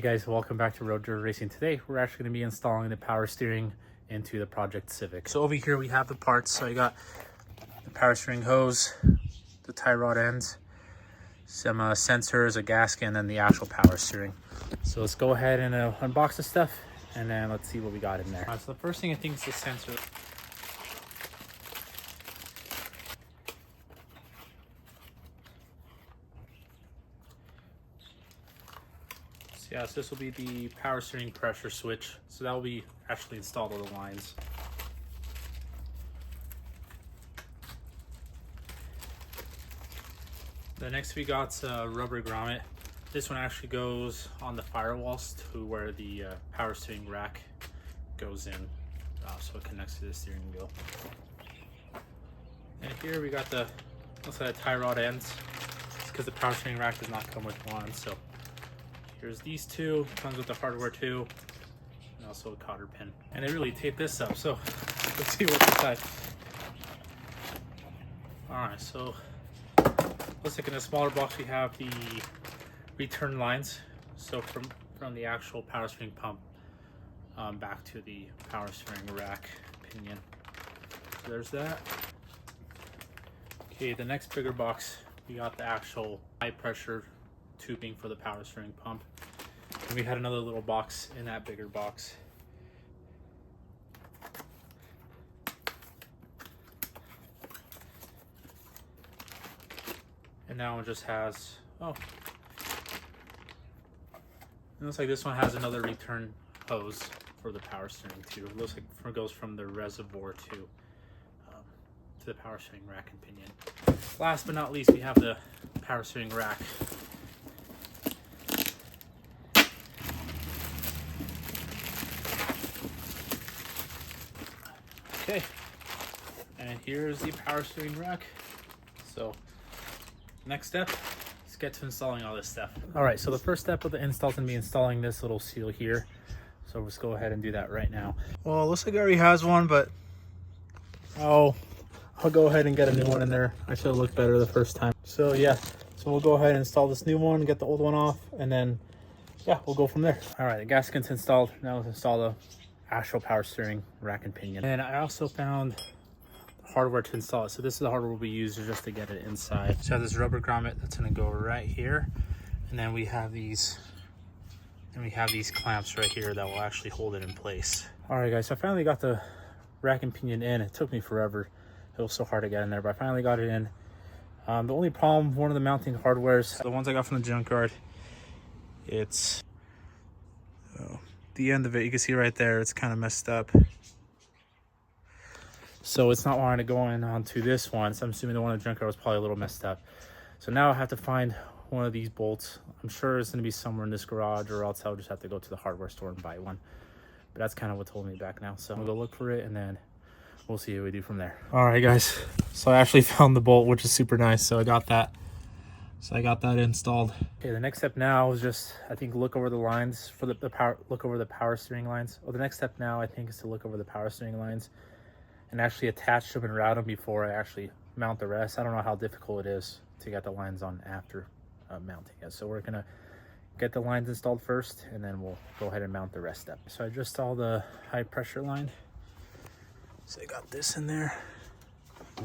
guys, welcome back to Road Dirt Racing. Today we're actually going to be installing the power steering into the Project Civic. So over here we have the parts. So you got the power steering hose, the tie rod ends, some sensors, a gasket, and then the actual power steering. So let's go ahead and unbox the stuff and then let's see what we got in there. So the first thing I think is the sensor. Yeah, so this will be the power steering pressure switch. So that will be actually installed on the lines. The next we got a rubber grommet. This one actually goes on the firewalls to where the power steering rack goes in. So it connects to the steering wheel. And here we got the, looks like the tie rod ends. It's because the power steering rack does not come with one. So here's these two, comes with the hardware too, and also a cotter pin. And I really taped this up, so let's see what's inside. Alright, so looks like in a smaller box we have the return lines. So from the actual power steering pump back to the power steering rack pinion. So there's that. Okay, the next bigger box, we got the actual high pressure tubing for the power steering pump. And we had another little box in that bigger box. And now it just has, it looks like this one has another return hose for the power steering too. It looks like it goes from the reservoir to the power steering rack and pinion. Last but not least, we have the power steering rack. Okay, and here's the power steering rack. So next step, let's get to installing all this stuff. All right, so the first step of the install is going to be installing this little seal here. So let's go ahead and do that right now. Well, it looks like it already has one, but I'll go ahead and get a new one in there. I should have looked better the first time. So yeah, so we'll go ahead and install this new one, get the old one off, and then yeah, we'll go from there. All right, the gasket's installed. Now let's install the actual power steering rack and pinion. And I also found hardware to install it. So this is the hardware we'll be using just to get it inside. So I have this rubber grommet that's going to go right here, and then we have these clamps right here that will actually hold it in place. All right guys, so I finally got the rack and pinion in. It took me forever. It was so hard to get in there, but I finally got it in. The only problem, one of the mounting hardwares, the ones I got from the junkyard, it's the end of it, you can see right there, it's kind of messed up. So it's not wanting to go in onto this one. So I'm assuming the one in the junkyard was probably a little messed up. So now I have to find one of these bolts. I'm sure it's going to be somewhere in this garage, or else I'll just have to go to the hardware store and buy one. But that's kind of what's holding me back now. So I'm going to go look for it and then we'll see what we do from there. All right, guys. So I actually found the bolt, which is super nice. So I got that. So I got that installed. Okay, the next step now is just, I think, look over the lines for the power, look over the power steering lines. Well, the next step now, I think, is to look over the power steering lines and actually attach them and route them before I actually mount the rest. I don't know how difficult it is to get the lines on after mounting it. So we're gonna get the lines installed first and then we'll go ahead and mount the rest up. So I just installed the high pressure line. So I got this in there.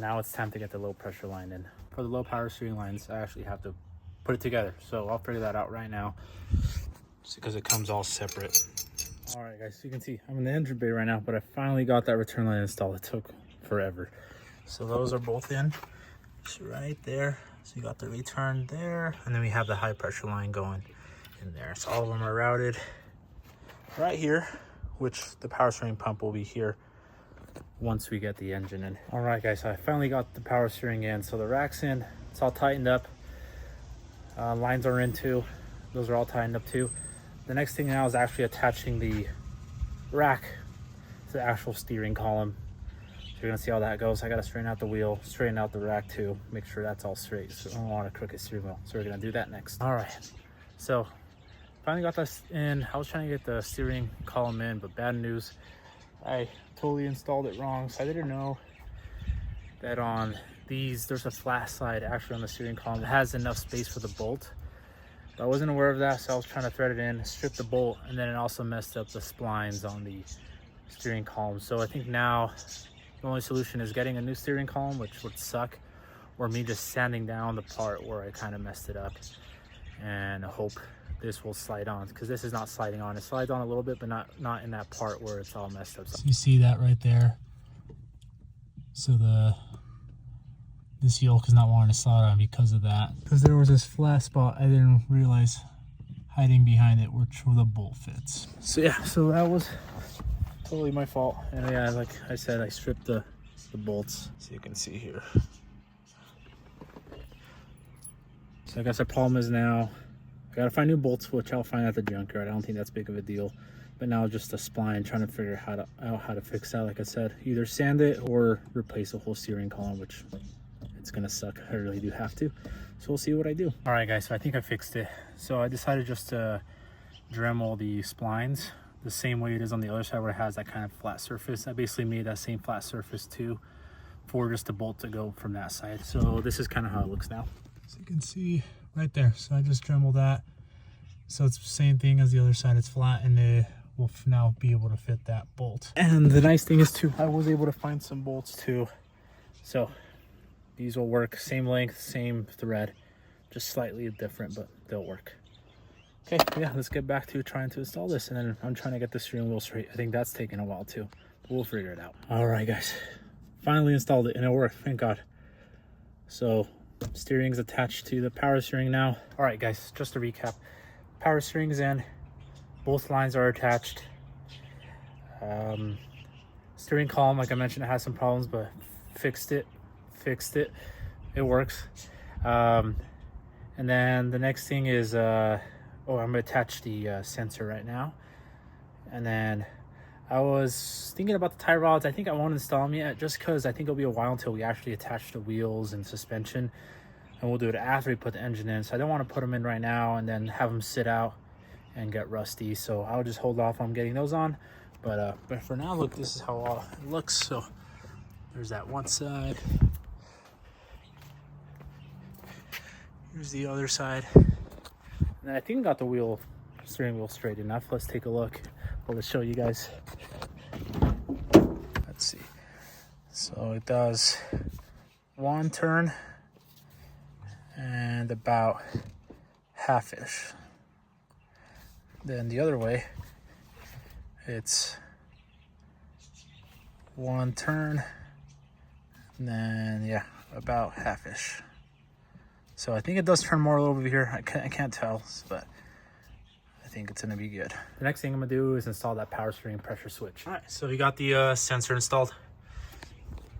Now it's time to get the low pressure line in. For the low power steering lines, I actually have to put it together. So I'll figure that out right now just because it comes all separate. All right, guys, so you can see I'm in the engine bay right now, but I finally got that return line installed. It took forever. So those are both in, just right there. So you got the return there, and then we have the high pressure line going in there. So all of them are routed right here, which the power steering pump will be here once we get the engine in. All right, guys, so I finally got the power steering in. So the rack's in, it's all tightened up. Lines are in too. Those are all tightened up too. The next thing now is actually attaching the rack to the actual steering column. So you're gonna see how that goes. I gotta straighten out the wheel, straighten out the rack too, make sure that's all straight. So I don't want a crooked steering wheel. So we're gonna do that next. All right, so finally got this in. I was trying to get the steering column in, but bad news. I totally installed it wrong. So I didn't know that on these, there's a flat side actually on the steering column that has enough space for the bolt. I wasn't aware of that, so I was trying to thread it in, strip the bolt, and then it also messed up the splines on the steering column. So I think now the only solution is getting a new steering column, which would suck, or me just sanding down the part where I kind of messed it up and hope this will slide on, because this is not sliding on. It slides on a little bit, but not in that part where it's all messed up. So you see that right there? So this yoke is not wanting to slide on because of that. Because there was this flat spot I didn't realize hiding behind it, which where the bolt fits. So yeah, so that was totally my fault. And yeah, like I said, I stripped the bolts, so you can see here. So I guess the problem is now I gotta find new bolts, which I'll find at the junkyard. I don't think that's big of a deal. But now just a spline, trying to figure out how to fix that. Like I said, either sand it or replace the whole steering column, which it's gonna suck. I really do have to. So we'll see what I do. All right, guys, so I think I fixed it. So I decided just to Dremel the splines the same way it is on the other side, where it has that kind of flat surface. I basically made that same flat surface too, for just a bolt to go from that side. So this is kind of how it looks now. So you can see right there. So I just Dremel that. So it's the same thing as the other side. It's flat, and it will now be able to fit that bolt. And the nice thing is too, I was able to find some bolts too. So these will work, same length, same thread, just slightly different, but they'll work. Okay, yeah, let's get back to trying to install this, and then I'm trying to get the steering wheel straight. I think that's taking a while too, but we'll figure it out. All right, guys, finally installed it, and it worked, thank God. So steering's attached to the power steering now. All right, guys, just to recap, power steering's in, both lines are attached. Steering column, like I mentioned, it has some problems, but fixed it, it works. And then the next thing is I'm gonna attach the sensor right now. And then I was thinking about the tie rods. I think I won't install them yet, just because I think it'll be a while until we actually attach the wheels and suspension, and we'll do it after we put the engine in. So I don't want to put them in right now and then have them sit out and get rusty. So I'll just hold off on getting those on. But for now, look, this is how it looks. So there's that one side. Here's the other side. And then I think I got the steering wheel straight enough. Let's take a look. Well, let's show you guys. Let's see. So it does one turn and about half-ish. Then the other way, it's one turn and then, yeah, about half-ish. So I think it does turn more over here. I can't tell, but I think it's gonna be good. The next thing I'm gonna do is install that power steering pressure switch. All right, so we got the sensor installed.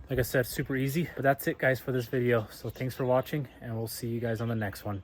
Like I said, super easy. But that's it, guys, for this video. So thanks for watching, and we'll see you guys on the next one.